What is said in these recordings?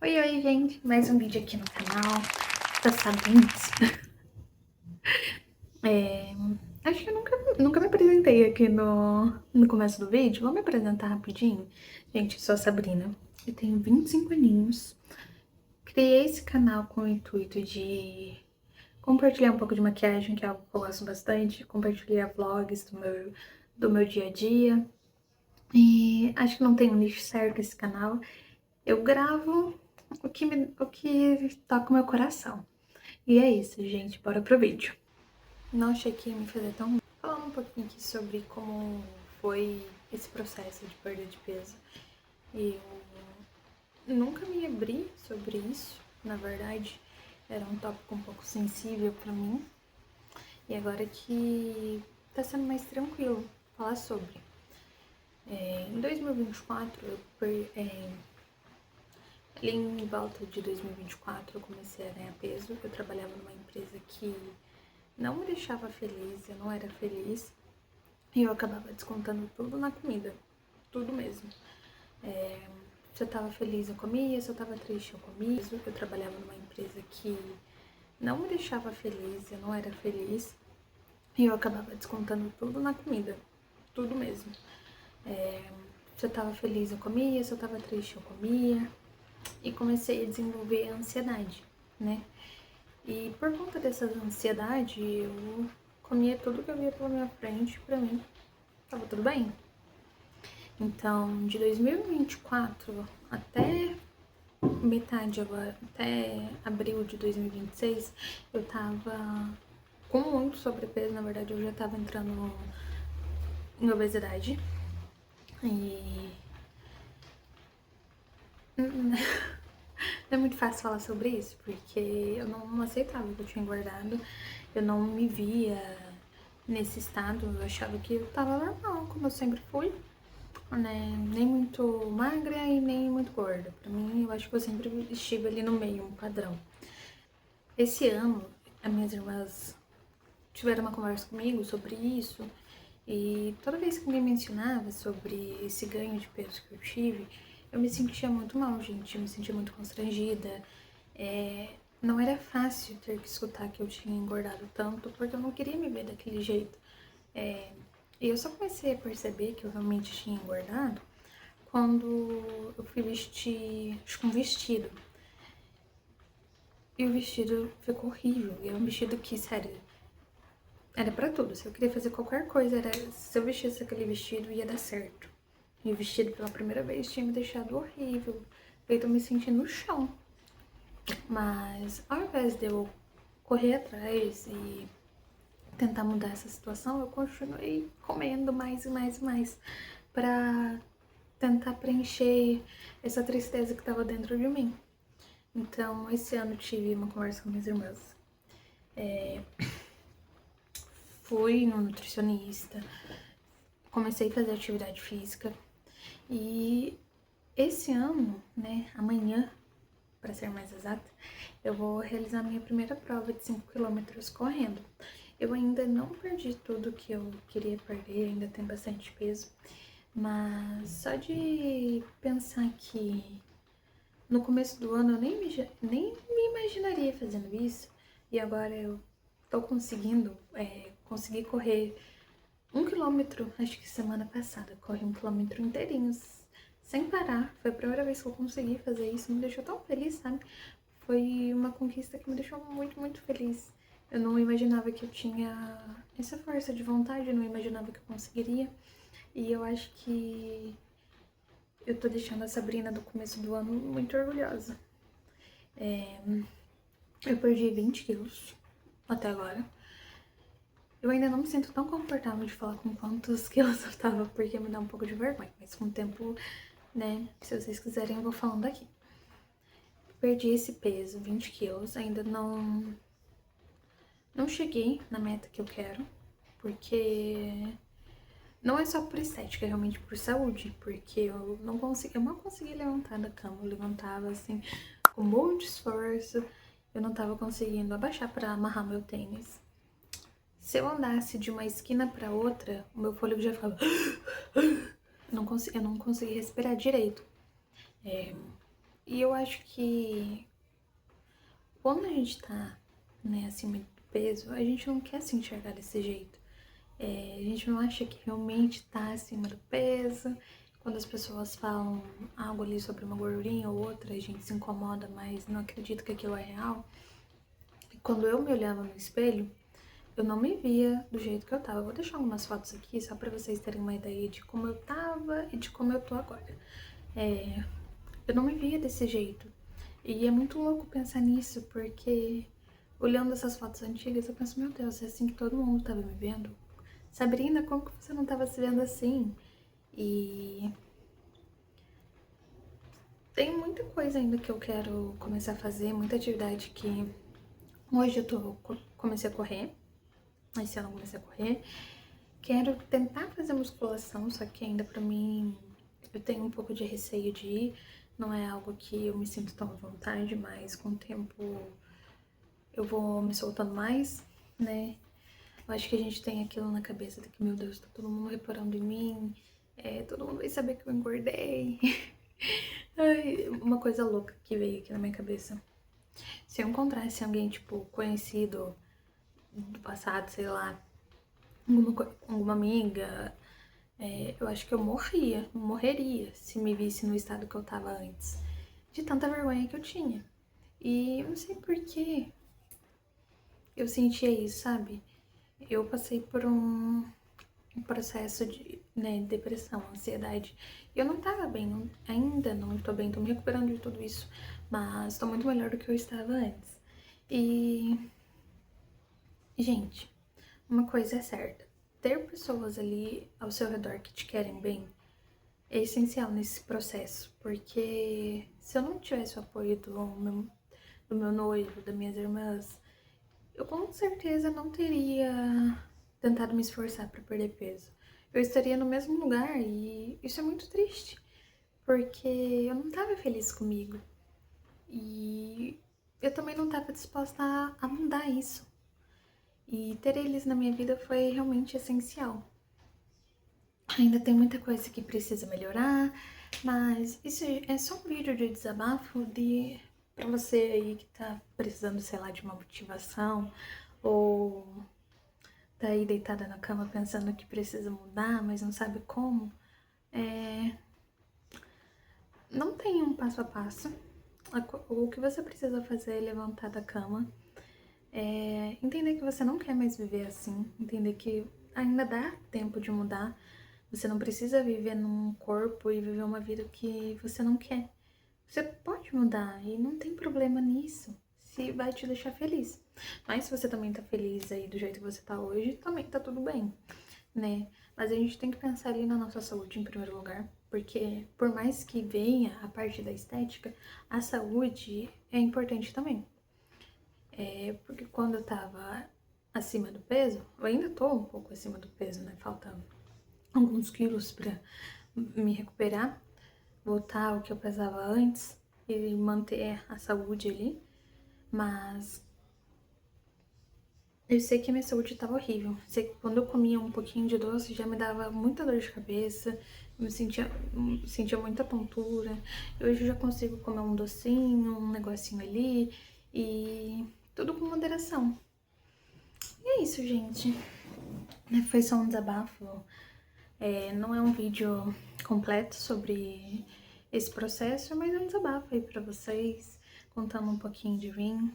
Oi, gente! Mais um vídeo aqui no canal da Sabrina. Acho que eu nunca me apresentei aqui no começo do vídeo. Vou me apresentar rapidinho. Gente, eu sou a Sabrina. Eu tenho 25 aninhos. Criei esse canal com o intuito de compartilhar um pouco de maquiagem, que é algo que eu gosto bastante. Compartilhar vlogs do meu dia a dia. E acho que não tem um nicho certo esse canal. Eu gravo o que toca o meu coração. E é isso, gente. Bora pro vídeo. Não achei que ia me fazer tão bem. Falando um pouquinho aqui sobre como foi esse processo de perda de peso. Eu nunca me abri sobre isso, na verdade. Era um tópico um pouco sensível pra mim. E agora que tá sendo mais tranquilo falar sobre. Em 2024, ali em volta de 2024, eu comecei a ganhar peso. Eu trabalhava numa empresa que não me deixava feliz, eu não era feliz. E eu acabava descontando tudo na comida, tudo mesmo. Se eu tava feliz, eu comia, se eu tava triste, eu comia. Eu trabalhava numa empresa que não me deixava feliz, eu não era feliz. E eu acabava descontando tudo na comida, tudo mesmo. Se eu tava feliz, eu comia, se eu tava triste, eu comia. E comecei a desenvolver ansiedade, né? E por conta dessa ansiedade, eu comia tudo que eu via pela minha frente, pra mim tava tudo bem. Então, de 2024 até metade agora, até abril de 2026, eu tava com muito sobrepeso. Na verdade, eu já tava entrando em obesidade. E não é muito fácil falar sobre isso, porque eu não aceitava que eu tinha engordado. Eu não me via nesse estado. Eu achava que eu tava normal, como eu sempre fui, né? Nem muito magra e nem muito gorda. Pra mim, eu acho que eu sempre estive ali no meio, um padrão. Esse ano, as minhas irmãs tiveram uma conversa comigo sobre isso, e toda vez que alguém mencionava sobre esse ganho de peso que eu tive, eu me sentia muito mal, gente. Eu me sentia muito constrangida. Não era fácil ter que escutar que eu tinha engordado tanto, porque eu não queria me ver daquele jeito. E eu só comecei a perceber que eu realmente tinha engordado quando eu fui vestir, acho que um vestido. E o vestido ficou horrível. E é um vestido que, sério, era pra tudo. Se eu queria fazer qualquer coisa, se eu vestisse aquele vestido, ia dar certo. E o vestido, pela primeira vez, tinha me deixado horrível, feito eu me sentir no chão. Mas, ao invés de eu correr atrás e tentar mudar essa situação, eu continuei comendo mais e mais e mais pra tentar preencher essa tristeza que tava dentro de mim. Então, esse ano tive uma conversa com minhas irmãs. Fui no nutricionista, comecei a fazer atividade física. E esse ano, né, amanhã, para ser mais exata, eu vou realizar minha primeira prova de 5 km correndo. Eu ainda não perdi tudo que eu queria perder, ainda tem bastante peso, mas só de pensar que no começo do ano eu nem me imaginaria fazendo isso, e agora eu tô conseguindo, consegui correr 1 km, acho que semana passada, corri 1 km inteirinho, sem parar. Foi a primeira vez que eu consegui fazer isso, me deixou tão feliz, sabe? Foi uma conquista que me deixou muito, muito feliz. Eu não imaginava que eu tinha essa força de vontade, eu não imaginava que eu conseguiria. E eu acho que eu tô deixando a Sabrina do começo do ano muito orgulhosa. Eu perdi 20 quilos até agora. Eu ainda não me sinto tão confortável de falar com quantos quilos eu tava, porque me dá um pouco de vergonha. Mas com o tempo, né, se vocês quiserem, eu vou falando aqui. Perdi esse peso, 20 quilos, ainda não cheguei na meta que eu quero, porque não é só por estética, é realmente por saúde, porque eu mal consegui levantar da cama. Eu levantava assim, com muito esforço, eu não tava conseguindo abaixar pra amarrar meu tênis. Se eu andasse de uma esquina pra outra, o meu fôlego já ficava... Eu não consegui respirar direito. E eu acho que quando a gente tá, né, acima do peso, a gente não quer se enxergar desse jeito. A gente não acha que realmente tá acima do peso. Quando as pessoas falam algo ali sobre uma gordurinha ou outra, a gente se incomoda, mas não acredita que aquilo é real. E quando eu me olhava no espelho, eu não me via do jeito que eu tava. Eu vou deixar algumas fotos aqui só pra vocês terem uma ideia de como eu tava e de como eu tô agora. Eu não me via desse jeito. E é muito louco pensar nisso, porque olhando essas fotos antigas, eu penso, meu Deus, é assim que todo mundo tava me vendo? Sabrina, como que você não tava se vendo assim? E tem muita coisa ainda que eu quero começar a fazer, muita atividade que hoje comecei a correr. Esse ano eu comecei a correr. Quero tentar fazer musculação, só que ainda pra mim eu tenho um pouco de receio de ir. Não é algo que eu me sinto tão à vontade, mas com o tempo eu vou me soltando mais, né? Eu acho que a gente tem aquilo na cabeça de que, meu Deus, tá todo mundo reparando em mim, todo mundo vai saber que eu engordei. Ai, uma coisa louca que veio aqui na minha cabeça. Se eu encontrasse alguém, tipo, conhecido do passado, sei lá, alguma amiga, eu acho que eu morreria se me visse no estado que eu tava antes, de tanta vergonha que eu tinha. E eu não sei por que eu sentia isso, sabe? Eu passei por um processo de, né, depressão, ansiedade. Eu não tava bem, ainda não tô bem, tô me recuperando de tudo isso, mas tô muito melhor do que eu estava antes. E, gente, uma coisa é certa, ter pessoas ali ao seu redor que te querem bem é essencial nesse processo, porque se eu não tivesse o apoio do meu noivo, das minhas irmãs, eu com certeza não teria tentado me esforçar para perder peso. Eu estaria no mesmo lugar e isso é muito triste, porque eu não estava feliz comigo e eu também não estava disposta a mudar isso. E ter eles na minha vida foi realmente essencial. Ainda tem muita coisa que precisa melhorar, mas isso é só um vídeo de desabafo pra você aí que tá precisando, sei lá, de uma motivação ou tá aí deitada na cama pensando que precisa mudar, mas não sabe como. Não tem um passo a passo. O que você precisa fazer é levantar da cama, entender que você não quer mais viver assim, entender que ainda dá tempo de mudar. Você não precisa viver num corpo e viver uma vida que você não quer. Você pode mudar e não tem problema nisso, se vai te deixar feliz. Mas se você também tá feliz aí do jeito que você tá hoje, também tá tudo bem, né? Mas a gente tem que pensar ali na nossa saúde em primeiro lugar, porque por mais que venha a parte da estética, a saúde é importante também. Porque quando eu tava acima do peso, eu ainda tô um pouco acima do peso, né? Falta alguns quilos pra me recuperar, voltar ao que eu pesava antes e manter a saúde ali. Mas eu sei que a minha saúde tava horrível. Sei que quando eu comia um pouquinho de doce já me dava muita dor de cabeça, eu sentia muita tontura. Hoje eu já consigo comer um docinho, um negocinho ali e tudo com moderação. E é isso, gente. Foi só um desabafo. Não é um vídeo completo sobre esse processo, mas é um desabafo aí pra vocês, contando um pouquinho de mim.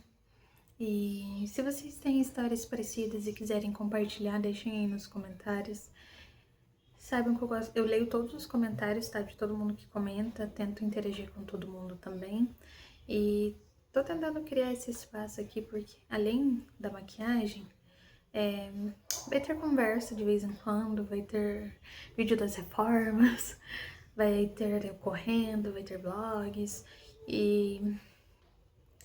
E se vocês têm histórias parecidas e quiserem compartilhar, deixem aí nos comentários. Saibam que eu leio todos os comentários, tá? De todo mundo que comenta, tento interagir com todo mundo também. E tô tentando criar esse espaço aqui porque, além da maquiagem, vai ter conversa de vez em quando, vai ter vídeo das reformas, vai ter eu correndo, vai ter vlogs. E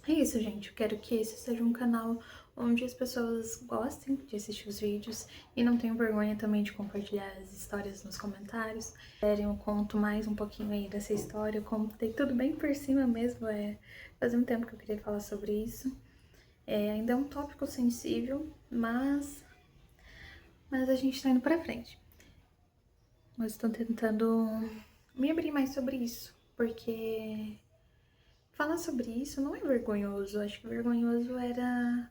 é isso, gente. Eu quero que esse seja um canal onde as pessoas gostem de assistir os vídeos e não tenham vergonha também de compartilhar as histórias nos comentários. Se quiserem, eu conto mais um pouquinho aí dessa história. Eu contei tudo bem por cima mesmo. Fazia um tempo que eu queria falar sobre isso. Ainda é um tópico sensível, mas a gente tá indo pra frente. Mas estou tentando me abrir mais sobre isso, porque falar sobre isso não é vergonhoso. Acho que vergonhoso era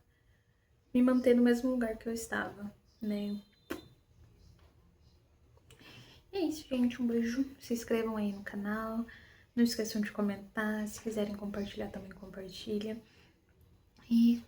me manter no mesmo lugar que eu estava, né? E é isso, gente. Um beijo. Se inscrevam aí no canal. Não esqueçam de comentar. Se quiserem compartilhar, também compartilha. E